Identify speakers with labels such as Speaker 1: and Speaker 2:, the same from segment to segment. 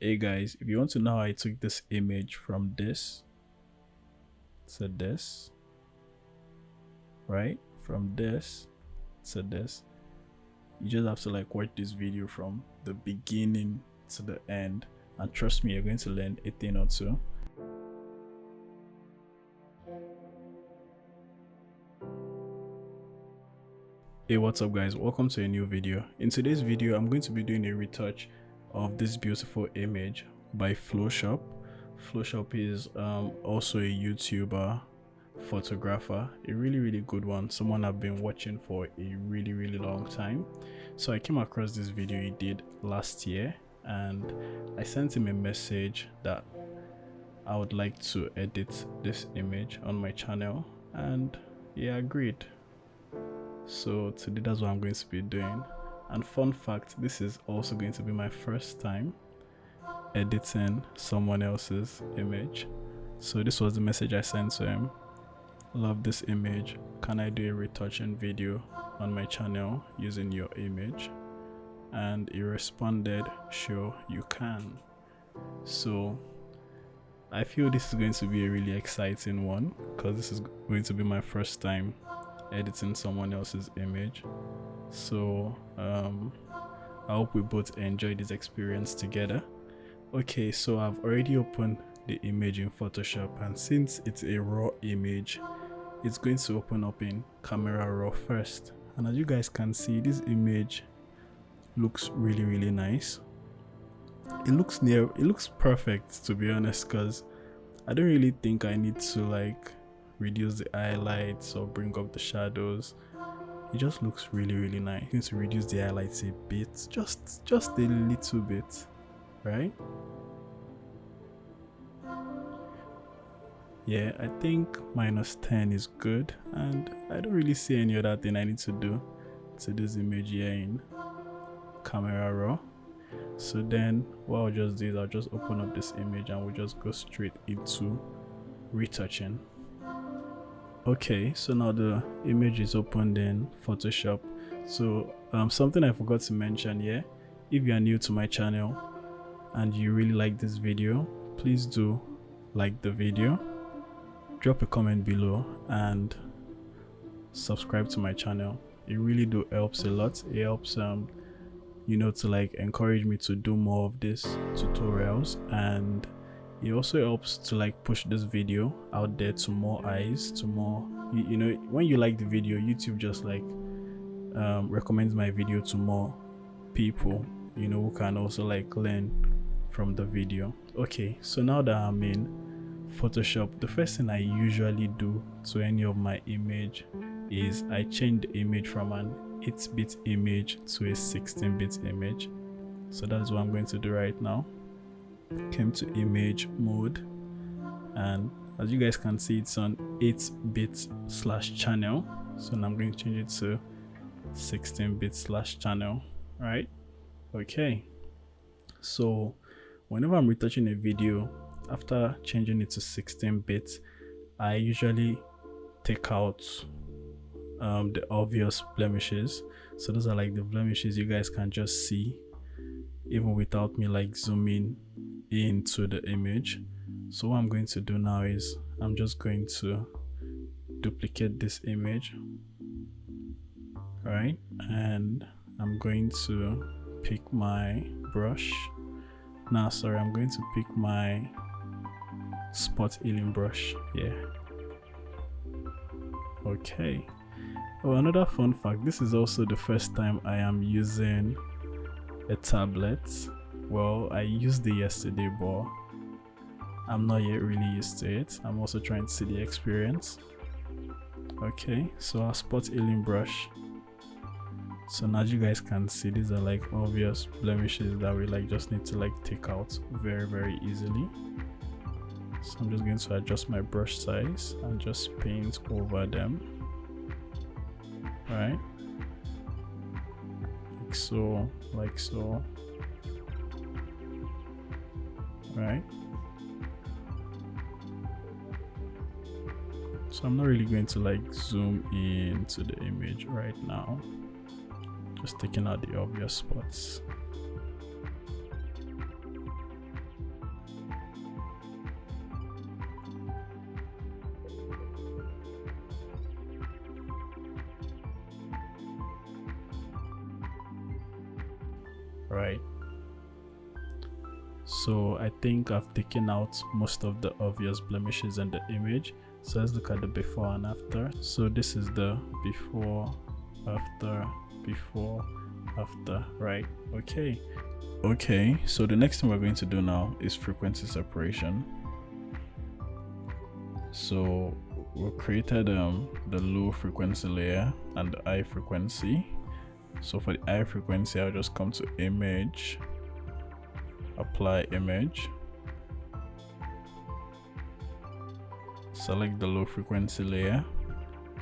Speaker 1: Hey guys, if you want to know how I took this image from this to this, right, from this to this, you just have to like watch this video from the beginning to the end, and trust me, you're going to learn a thing or two. Hey, what's up guys, welcome to a new video. In today's video I'm going to be doing a retouch of this beautiful image by Phloshop. Phloshop is also a YouTuber, photographer, a really good one, someone I've been watching for a really long time. So I came across this video he did last year and I sent him a message that I would like to edit this image on my channel, and he agreed. So today that's what I'm going to be doing. And fun fact, this is also going to be my first time editing someone else's image. So this was the message I sent to him: love this image, can I do a retouching video on my channel using your image? And he responded, sure you can. So I feel this is going to be a really exciting one because this is going to be my first time editing someone else's image. So I hope we both enjoy this experience together. Okay, so I've already opened the image in Photoshop, and since it's a raw image, it's going to open up in Camera Raw first. And as you guys can see, this image looks really nice. It looks perfect, to be honest, because I don't really think I need to like reduce the highlights or bring up the shadows. It just looks really nice. I'm going to reduce the highlights a bit, just a little bit, right? Yeah, I think -10 is good, and I don't really see any other thing I need to do to this image here in Camera Raw. So then what I'll just do is I'll just open up this image and we'll just go straight into retouching. Okay, so now the image is opened in Photoshop. So something I forgot to mention here: if you are new to my channel and you really like this video, please do like the video, drop a comment below, and subscribe to my channel. It really helps a lot. It helps you know, to like encourage me to do more of these tutorials, and it also helps to like push this video out there to more eyes, to more, you know, when you like the video, YouTube just like recommends my video to more people, you know, who can also like learn from the video. Okay, so now that I'm in Photoshop, the first thing I usually do to any of my image is I change the image from an 8-bit image to a 16-bit image. So that's what I'm going to do right now. Came to image mode, and as you guys can see, it's on 8-bit/channel. So now I'm going to change it to 16-bit/channel, right? Okay, so whenever I'm retouching a video, after changing it to 16-bit, I usually take out the obvious blemishes. So those are like the blemishes you guys can just see even without me like zooming into the image. So what I'm going to do now is I'm just going to duplicate this image, right? And I'm going to pick my brush. I'm going to pick my spot healing brush here. Okay. Oh, another fun fact, this is also the first time I am using a tablet. Well, I used it yesterday, but I'm not yet really used to it. I'm also trying to see the experience. Okay, so our spot healing brush. So now you guys can see, these are like obvious blemishes that we like just need to like take out very easily. So I'm just going to adjust my brush size and just paint over them, right? Like so, right? So I'm not really going to like zoom into the image right now, just taking out the obvious spots. right? So I think I've taken out most of the obvious blemishes in the image. So let's look at the before and after. So this is the before, after, right? Okay, so the next thing we're going to do now is frequency separation. So we created the low frequency layer and the high frequency. So for the high frequency, I'll just come to image, apply image, select the low frequency layer,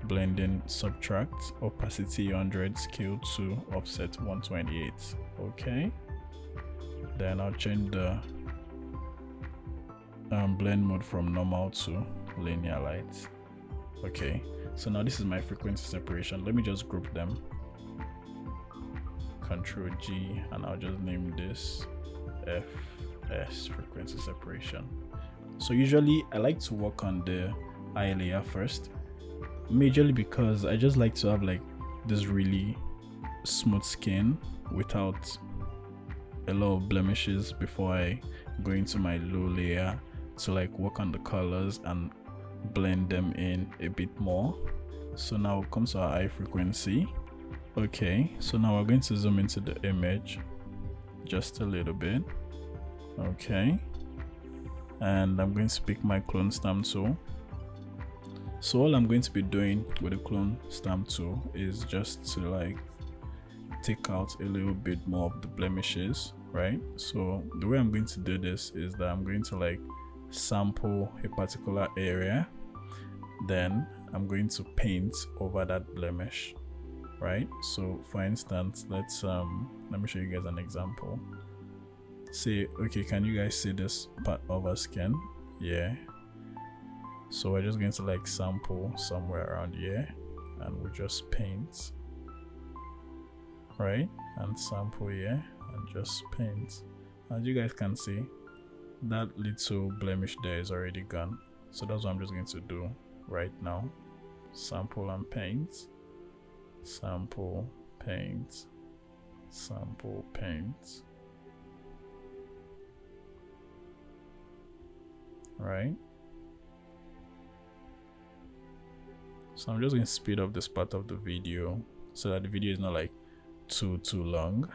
Speaker 1: blending, subtract, opacity 100, scale 2, offset 128. Okay, then I'll change the blend mode from normal to linear light. Okay, so now this is my frequency separation. Let me just group them. Control G, and I'll just name this FS, frequency separation. So usually I like to work on the eye layer first, majorly because I just like to have like this really smooth skin without a lot of blemishes before I go into my low layer to like work on the colors and blend them in a bit more. So now it comes to our high frequency. Okay, so now we're going to zoom into the image just a little bit. Okay, and I'm going to pick my clone stamp tool. So all I'm going to be doing with the clone stamp tool is just to like take out a little bit more of the blemishes, right? So the way I'm going to do this is that I'm going to like sample a particular area, then I'm going to paint over that blemish, right? So for instance, let's let me show you guys an example. Say, okay, can you guys see this part of our skin? Yeah, so we're just going to like sample somewhere around here, and we'll just paint, right? And sample here and just paint. As you guys can see, that little blemish there is already gone. So that's what I'm just going to do right now. Sample and paint, sample, paint, sample, paint, right? So I'm just going to speed up this part of the video so that the video is not like too long.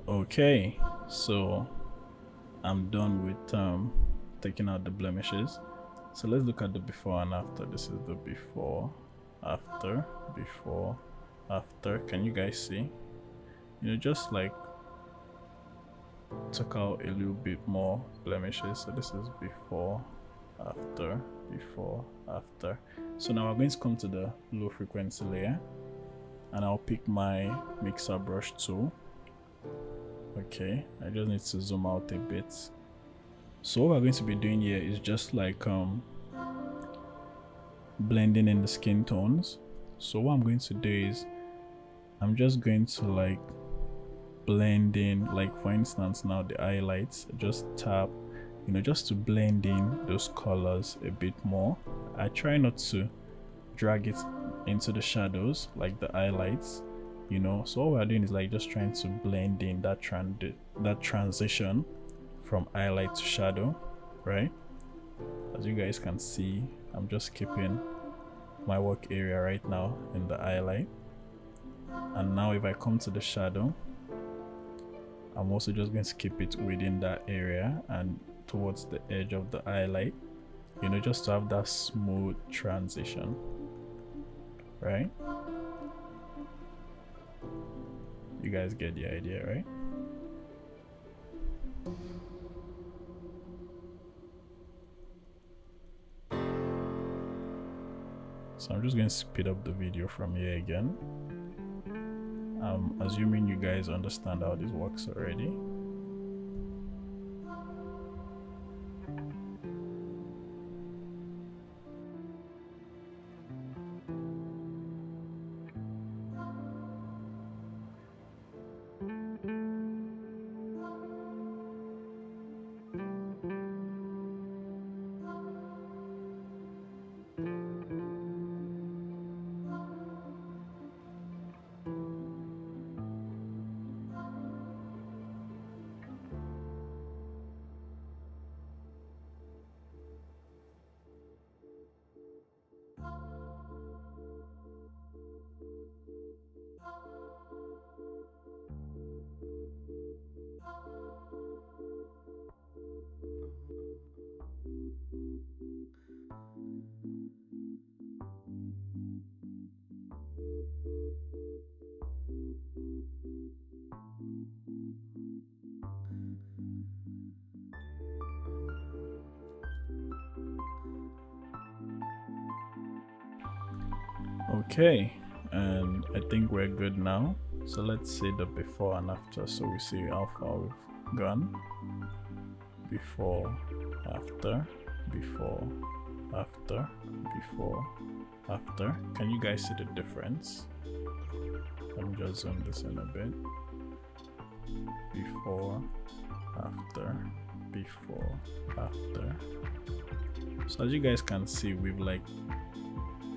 Speaker 1: Okay, so I'm done with taking out the blemishes. So let's look at the before and after. This is the before, after, before, after. Can you guys see? You know, just like took out a little bit more blemishes. So this is before, after, before, after. So now we're going to come to the low frequency layer, and I'll pick my mixer brush tool. Okay, I just need to zoom out a bit. So what we're going to be doing here is just like blending in the skin tones. So what I'm going to do is I'm just going to like blend in, like for instance now the highlights, just tap, you know, just to blend in those colors a bit more. I try not to drag it into the shadows like the highlights, you know. So what we're doing is like just trying to blend in that transition from highlight to shadow, right? As you guys can see, I'm just keeping my work area right now in the highlight. And now if I come to the shadow, I'm also just going to keep it within that area and towards the edge of the highlight, you know, just to have that smooth transition, right? You guys get the idea, right? So I'm just going to speed up the video from here again. I'm assuming you guys understand how this works already. Okay, and I think we're good now. So let's see the before and after, so we see how far we've gone. Before, after, before, after, before, after. Can you guys see the difference? Let me just zoom this in a bit. Before, after, before, after. So as you guys can see, we've like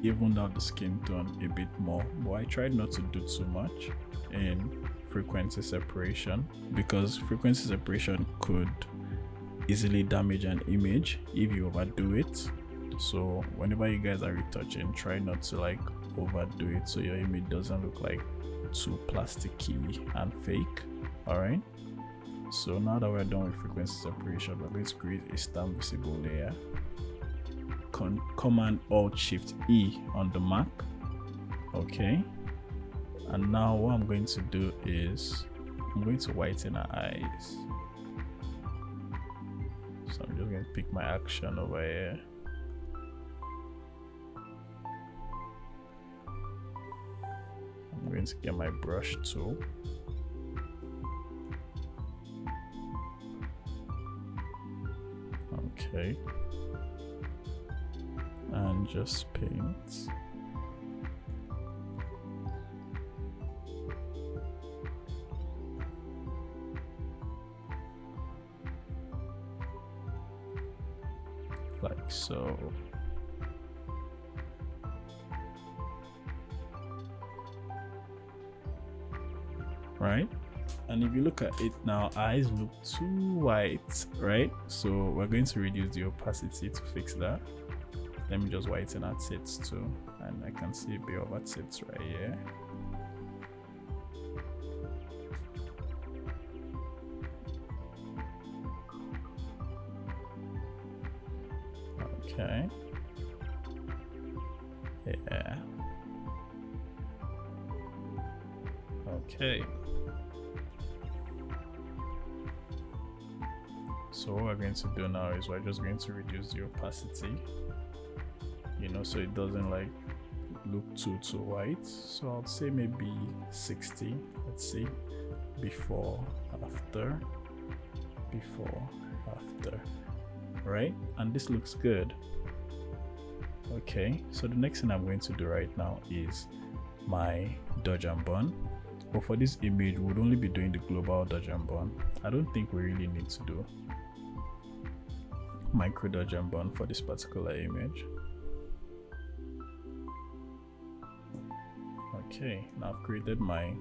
Speaker 1: evened out the skin tone a bit more, but I tried not to do too much in frequency separation, because frequency separation could easily damage an image if you overdo it. So whenever you guys are retouching, try not to like overdo it so your image doesn't look like too plasticky and fake. All right, so now that we're done with frequency separation, we're going to create a stamp visible layer. Command Alt Shift E on the Mac. Okay, and now what I'm going to do is I'm going to whiten her eyes. So I'm just going to pick my action over here. I'm going to get my brush tool. Okay, and just paint. Like so. Right? And if you look at it now, eyes look too white, right? So we're going to reduce the opacity to fix that. Let me just whiten our tits too, and I can see a bit of our tits right here. Okay. Yeah. Okay. So what we're going to do now is we're just going to reduce the opacity, you know, so it doesn't like look too white. So I'll say maybe 60. Let's see. Before, after, before, after. Right? And this looks good. Okay, so the next thing I'm going to do right now is my dodge and burn. But for this image, we would only be doing the global dodge and burn. I don't think we really need to do micro dodge and burn for this particular image. Okay, now I've created my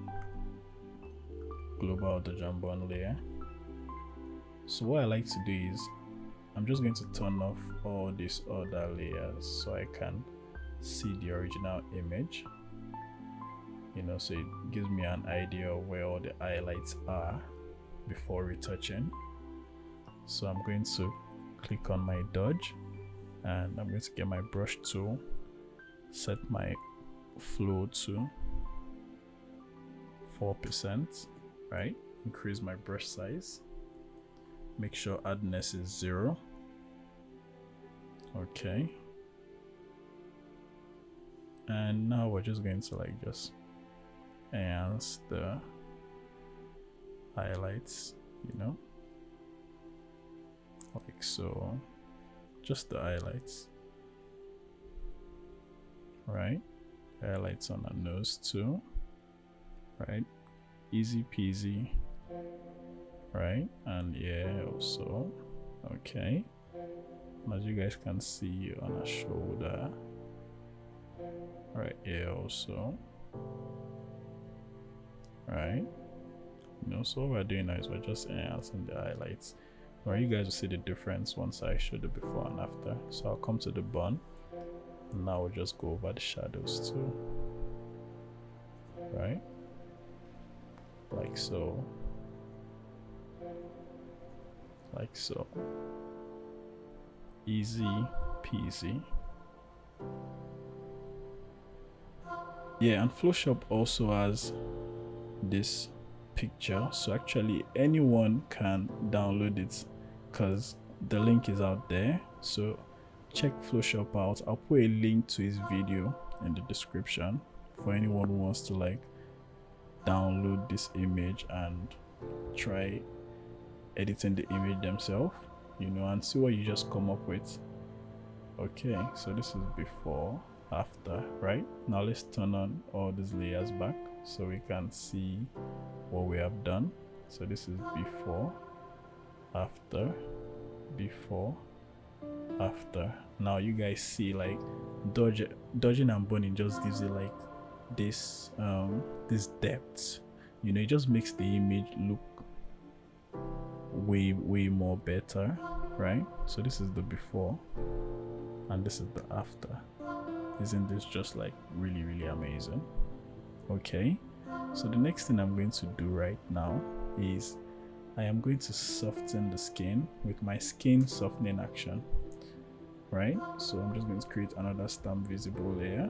Speaker 1: global dodge and burn layer. So what I like to do is I'm just going to turn off all these other layers so I can see the original image, you know, so it gives me an idea of where all the highlights are before retouching. So I'm going to click on my dodge and I'm going to get my brush tool, set my flow to 4%, right? Increase my brush size, make sure hardness is 0. Okay, and now we're just going to like just enhance the highlights, you know, like so, just the highlights, right? Highlights on the nose too, right? Easy peasy, right? And yeah, also, okay, and as you guys can see on the shoulder, right here also, right? You know, so what we're doing now is we're just enhancing the highlights. Right, you guys will see the difference once I show the before and after. So I'll come to the bun, and now we'll just go over the shadows too, right? Like so, like so, easy peasy. Yeah, and Phloshop also has this picture, so actually anyone can download it because the link is out there. So check Phloshop out. I'll put a link to his video in the description for anyone who wants to like download this image and try editing the image themselves, you know, and see what you just come up with. Okay, so this is before, after, right? Now let's turn on all these layers back so we can see what we have done. So this is before, after, before, after. Now you guys see like dodging and burning just gives it like this depth, you know, it just makes the image look way more better, right? So this is the before and this is the after. Isn't this just like really amazing? Okay, so the next thing I'm going to do right now is I am going to soften the skin with my skin softening action, right? So I'm just going to create another stamp visible layer,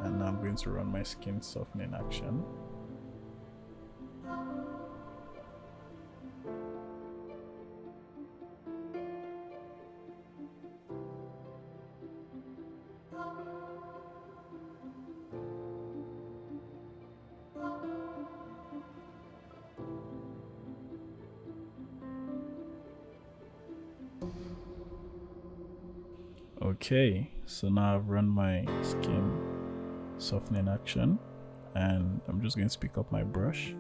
Speaker 1: and I'm going to run my skin softening action. Okay, so now I've run my skin softening action, and I'm just going to pick up my brush,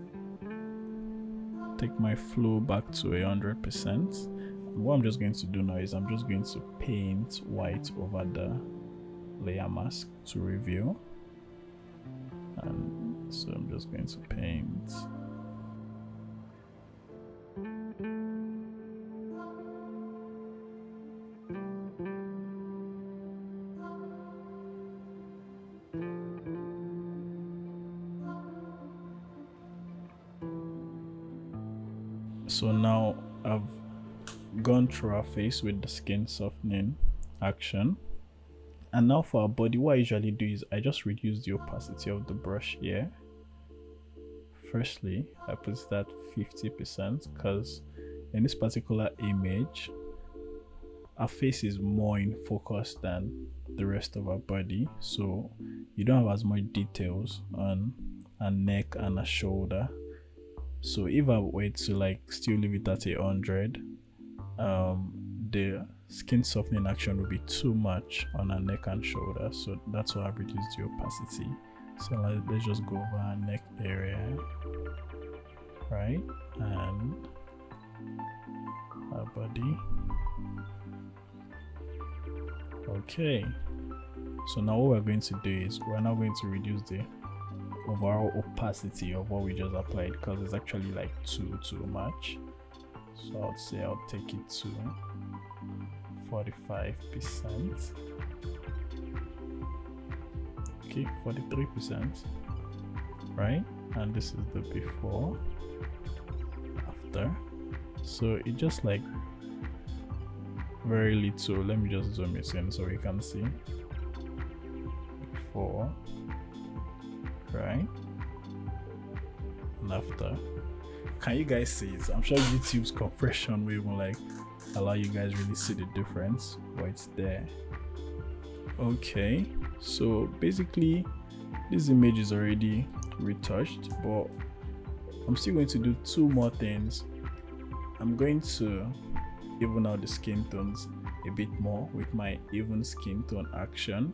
Speaker 1: take my flow back to 100%. And what I'm just going to do now is I'm just going to paint white over the layer mask to reveal, and so I'm just going to paint. So now I've gone through our face with the skin softening action, and now for our body, what I usually do is I just reduce the opacity of the brush here. Firstly, I put it at 50% because in this particular image our face is more in focus than the rest of our body, so you don't have as much details on a neck and a shoulder. So if I were to like still leave it at 100, the skin softening action will be too much on our neck and shoulder, so that's why I've reduced the opacity. So let's just go over our neck area, right, and our body. Okay, so now what we're going to do is we're now going to reduce the overall opacity of what we just applied because it's actually like too much. So I'd say I'll take it to 45%. okay, 43%, right? And this is the before, after. So it just like very little. Let me just zoom it in so you can see. Before, right? And after. Can you guys see it? I'm sure YouTube's compression will even like allow you guys really see the difference, but it's there. Okay, so basically this image is already retouched, but I'm still going to do two more things. I'm going to even out the skin tones a bit more with my even skin tone action,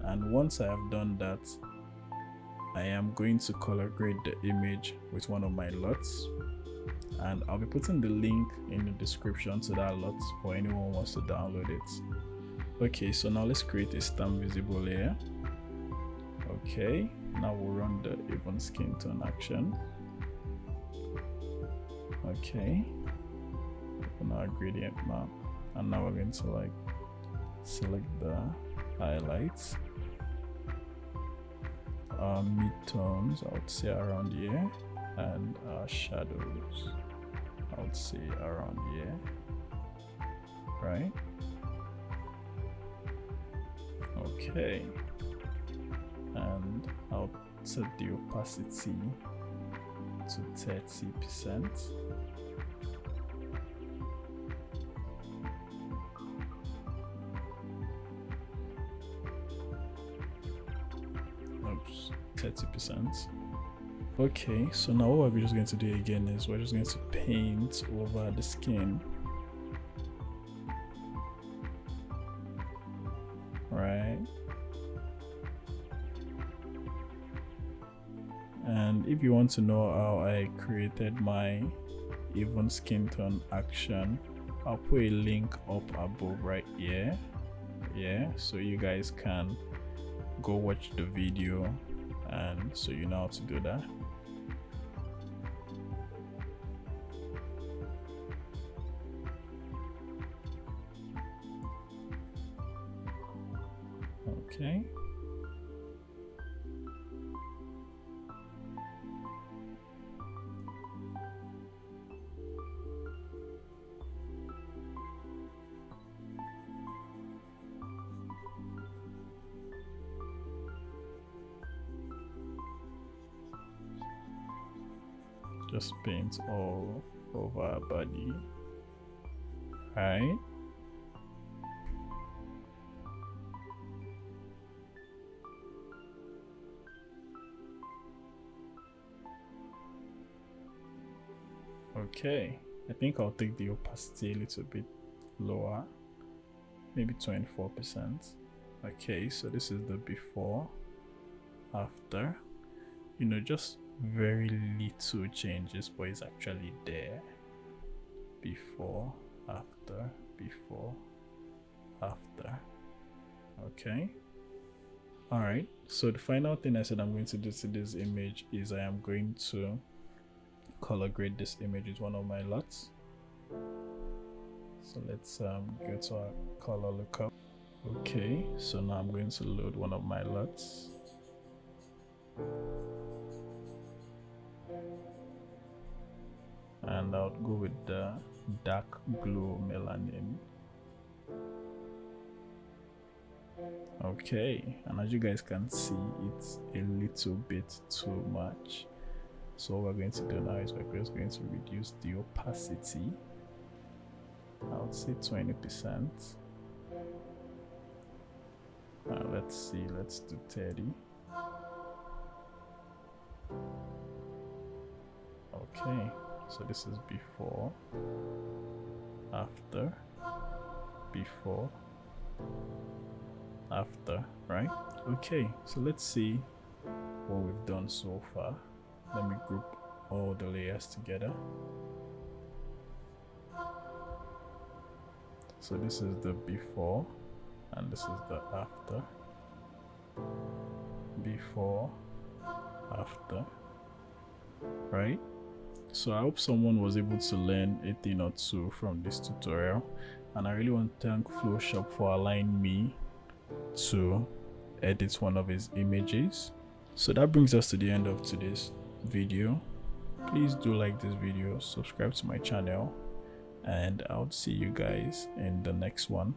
Speaker 1: and once I have done that, I am going to color grade the image with one of my LUTs, and I'll be putting the link in the description to that LUT for anyone who wants to download it. Okay, so now let's create a stamp visible layer. Okay, now we'll run the even skin tone action. Okay, open our gradient map, and now we're going to like select the highlights, our midtones I would say around here, and our shadows I would say around here, right? Okay, and I'll set the opacity to 30%. Oops, 30%. Okay, so now what we're just going to do again is we're just going to paint over the skin, right? And if you want to know how I created my even skin tone action, I'll put a link up above right here, yeah, so you guys can go watch the video and so you know how to do that. Okay, just paint all over our body, right? Okay, I think I'll take the opacity a little bit lower, maybe 24%. Okay, so this is the before, after, you know, just very little changes, but it's actually there. Before, after, before, after. Okay, all right, so the final thing I said I'm going to do to this image is I am going to color grade this image with one of my LUTs. So let's go to our color lookup. Okay, so now I'm going to load one of my LUTs. And I'll go with the dark glow melanin. Okay, and as you guys can see, it's a little bit too much. So what we're going to do now is we're just going to reduce the opacity. I would say 20%. Let's see, let's do 30. Okay, so this is before, after, before, after, right? Okay, so let's see what we've done so far. Let me group all the layers together. So this is the before and this is the after. Before, after, right? So I hope someone was able to learn a thing or two from this tutorial, and I really want to thank Phloshop for allowing me to edit one of his images. So that brings us to the end of today's video. Please do like this video, subscribe to my channel, and I'll see you guys in the next one.